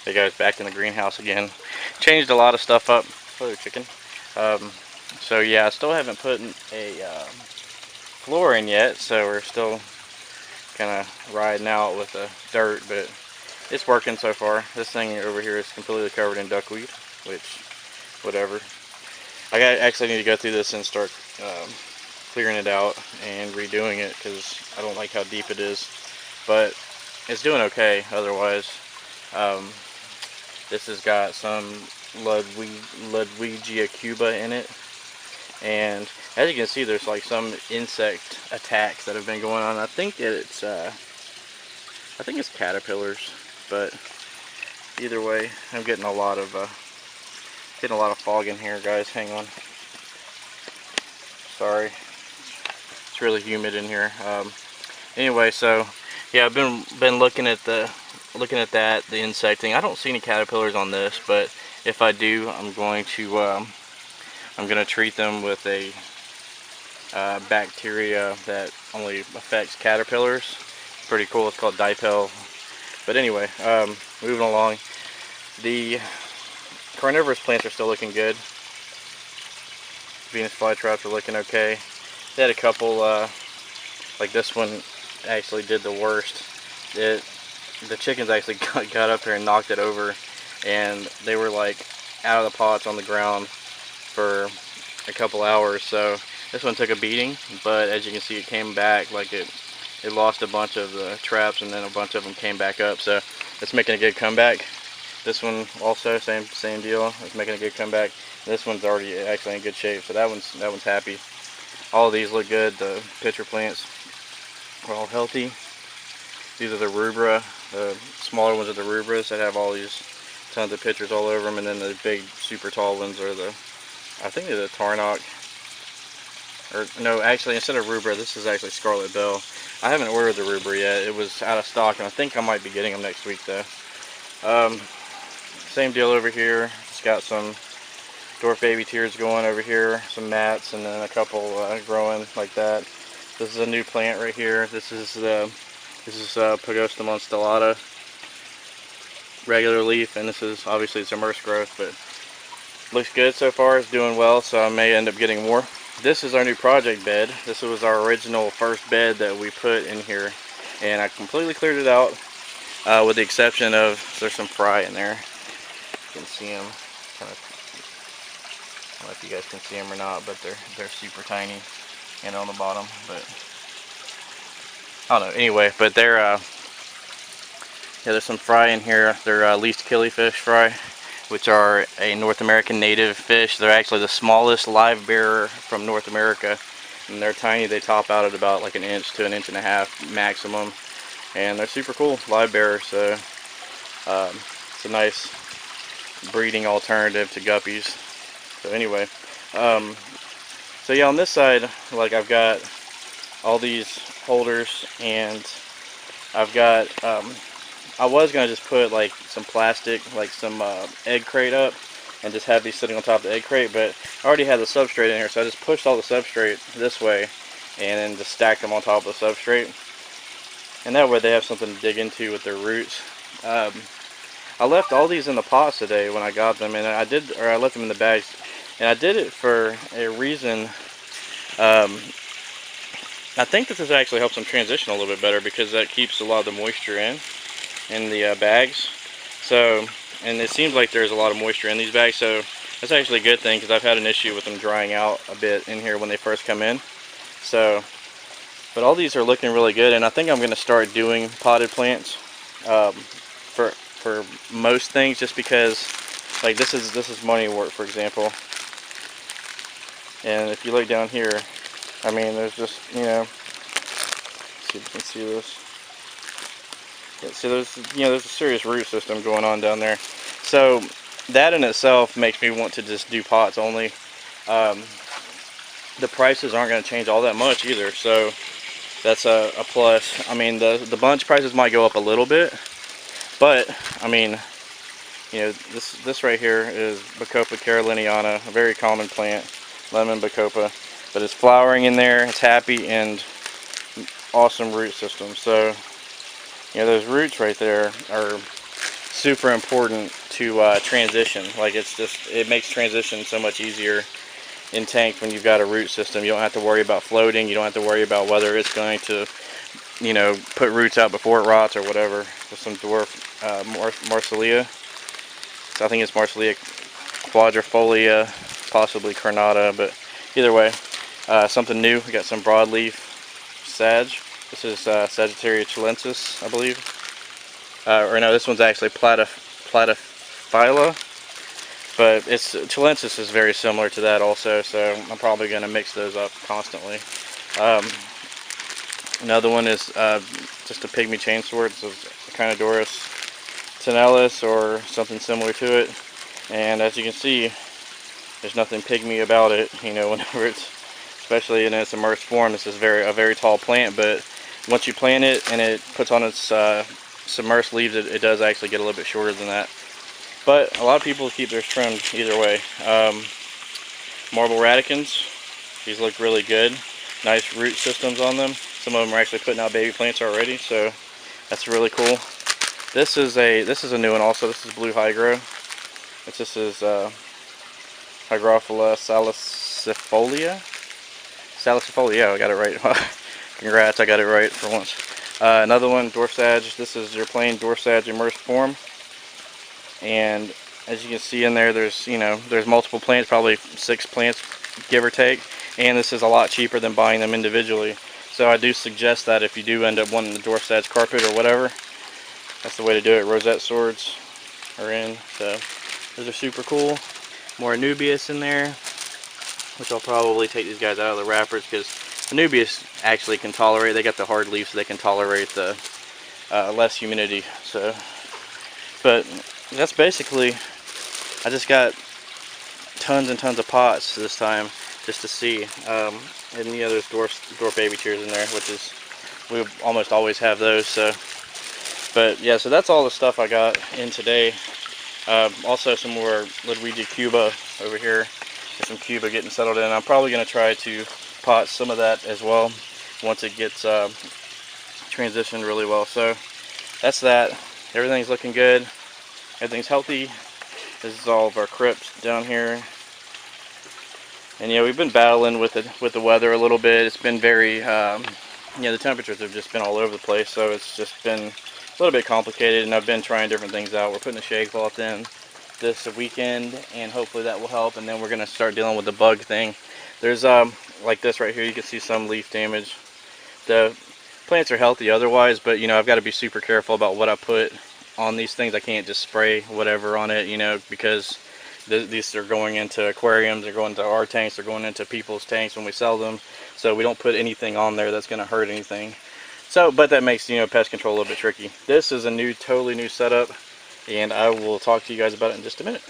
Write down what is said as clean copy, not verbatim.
Hey guys, back in the greenhouse again. Changed a lot of stuff up. Hello, chicken. Um, so yeah, I still haven't put a floor in yet, so we're still kind of riding out with the dirt, but it's working so far. This thing over here is completely covered in duckweed, which, whatever. Actually need to go through this and start clearing it out and redoing it because I don't like how deep it is, but it's doing okay otherwise. Um, This has got some Ludwigia cuba in it, and as you can see, there's like some insect attacks that have been going on. I think it's caterpillars, but either way, I'm getting a lot of fog in here, guys. Hang on. Sorry, it's really humid in here. Anyway, so yeah, I've been looking at the insect thing. I don't see any caterpillars on this, but if I do, I'm going to treat them with a bacteria that only affects caterpillars. Pretty cool. It's called Dipel. But anyway, moving along. The carnivorous plants are still looking good. Venus flytraps are looking okay. They had a couple, like this one actually did the worst. The chickens actually got up there and knocked it over, and they were like out of the pots on the ground for a couple hours. So this one took a beating, but as you can see, it came back. Like it lost a bunch of the traps, and then a bunch of them came back up. So it's making a good comeback. This one also same deal. It's making a good comeback. This one's already actually in good shape, so that one's happy. All of these look good. The pitcher plants are all healthy. These are the rubra. The smaller ones are the rubras that have all these tons of pitchers all over them, and then the big super tall ones are I think they're the Tarnock. Or no, actually instead of rubra, this is actually Scarlet Bell. I haven't ordered the rubra yet. It was out of stock, and I think I might be getting them next week though. Same deal over here. It's got some dwarf baby tears going over here, some mats, and then a couple growing like that. This is a new plant right here. This is Pogostemon stellata, regular leaf, and this is obviously it's immersed growth, but looks good so far. It's doing well, so I may end up getting more. This is our new project bed. This was our original first bed that we put in here, and I completely cleared it out, with the exception of there's some fry in there. You can see them. Kind of, I don't know if you guys can see them or not, but they're super tiny, and on the bottom, but I don't know. Anyway, but yeah, there's some fry in here. They're least killifish fry, which are a North American native fish. They're actually the smallest live bearer from North America, and they're tiny. They top out at about like 1 inch to 1.5 inches maximum, and they're super cool live bearers. So it's a nice breeding alternative to guppies. So anyway, so yeah, on this side, like I've got all these holders, and I've got I was gonna just put like some plastic, like some egg crate up, and just have these sitting on top of the egg crate, but I already had the substrate in here, so I just pushed all the substrate this way and then just stacked them on top of the substrate, and that way they have something to dig into with their roots. I left all these in the pots today when I got them, and I left them in the bags, and I did it for a reason. I think this actually helps them transition a little bit better, because that keeps a lot of the moisture in the bags. So, and it seems like there's a lot of moisture in these bags, so that's actually a good thing, because I've had an issue with them drying out a bit in here when they first come in. So, but all these are looking really good, and I think I'm going to start doing potted plants for most things, just because like this is money wort, for example. And if you look down here, I mean, there's just, you know, see if you can see this. Yeah, so there's a serious root system going on down there. So that in itself makes me want to just do pots only. The prices aren't going to change all that much either, so that's a plus. I mean, the bunch prices might go up a little bit, but I mean, you know, this right here is Bacopa caroliniana, a very common plant, lemon Bacopa, but it's flowering in there, it's happy, and awesome root system. So, you know, those roots right there are super important to transition. Like it makes transition so much easier in tank when you've got a root system. You don't have to worry about floating. You don't have to worry about whether it's going to, you know, put roots out before it rots or whatever. There's some dwarf Marsilea. So I think it's Marsilea quadrifolia, possibly Carnata, but either way, something new. We got some broadleaf sag. This is Sagittaria chilensis, I believe. Or no, this one's actually Platyphylla, but chilensis is very similar to that also, so I'm probably going to mix those up constantly. Another one is just a pygmy chainsword. This is Echinodoros tenalis or something similar to it, and as you can see, there's nothing pygmy about it. You know, whenever it's, especially in its immersed form, this is a very tall plant, but once you plant it and it puts on its submersed leaves, it does actually get a little bit shorter than that. But a lot of people keep theirs trimmed either way. Marble radicans, these look really good. Nice root systems on them. Some of them are actually putting out baby plants already, so that's really cool. This is a new one also. This is blue hygro. This is Hygrophila salicifolia. Salicifolia, I got it right. Congrats, I got it right for once. Another one, dwarf sag. This is your plain dwarf sag immersed form, and as you can see in there, there's multiple plants, probably 6 plants, give or take, and this is a lot cheaper than buying them individually. So I do suggest that if you do end up wanting the dwarf sag carpet or whatever, that's the way to do it. Rosette swords are in, so those are super cool. More Anubias in there, which I'll probably take these guys out of the wrappers because Anubias actually can tolerate, they got the hard leaves, so they can tolerate the less humidity. So, but that's basically, I just got tons and tons of pots this time just to see. And you know, there's dwarf baby tears in there, which is, we almost always have those. So, but yeah, so that's all the stuff I got in today. Also some more Ludwig Cuba over here. Get some Cuba getting settled in. I'm probably going to try to pot some of that as well once it gets transitioned really well. So that's that. Everything's looking good. Everything's healthy. This is all of our crypts down here. And yeah, we've been battling with the weather a little bit. It's been very, yeah, the temperatures have just been all over the place, so it's just been a little bit complicated, and I've been trying different things out. We're putting a shade cloth in this weekend, and hopefully that will help, and then we're going to start dealing with the bug thing. There's, like this right here, you can see some leaf damage. The plants are healthy otherwise, but, you know, I've got to be super careful about what I put on these things. I can't just spray whatever on it, you know, because these are going into aquariums, they're going into our tanks, they're going into people's tanks when we sell them, so we don't put anything on there that's going to hurt anything. So, but that makes, you know, pest control a little bit tricky. This is a totally new setup, and I will talk to you guys about it in just a minute.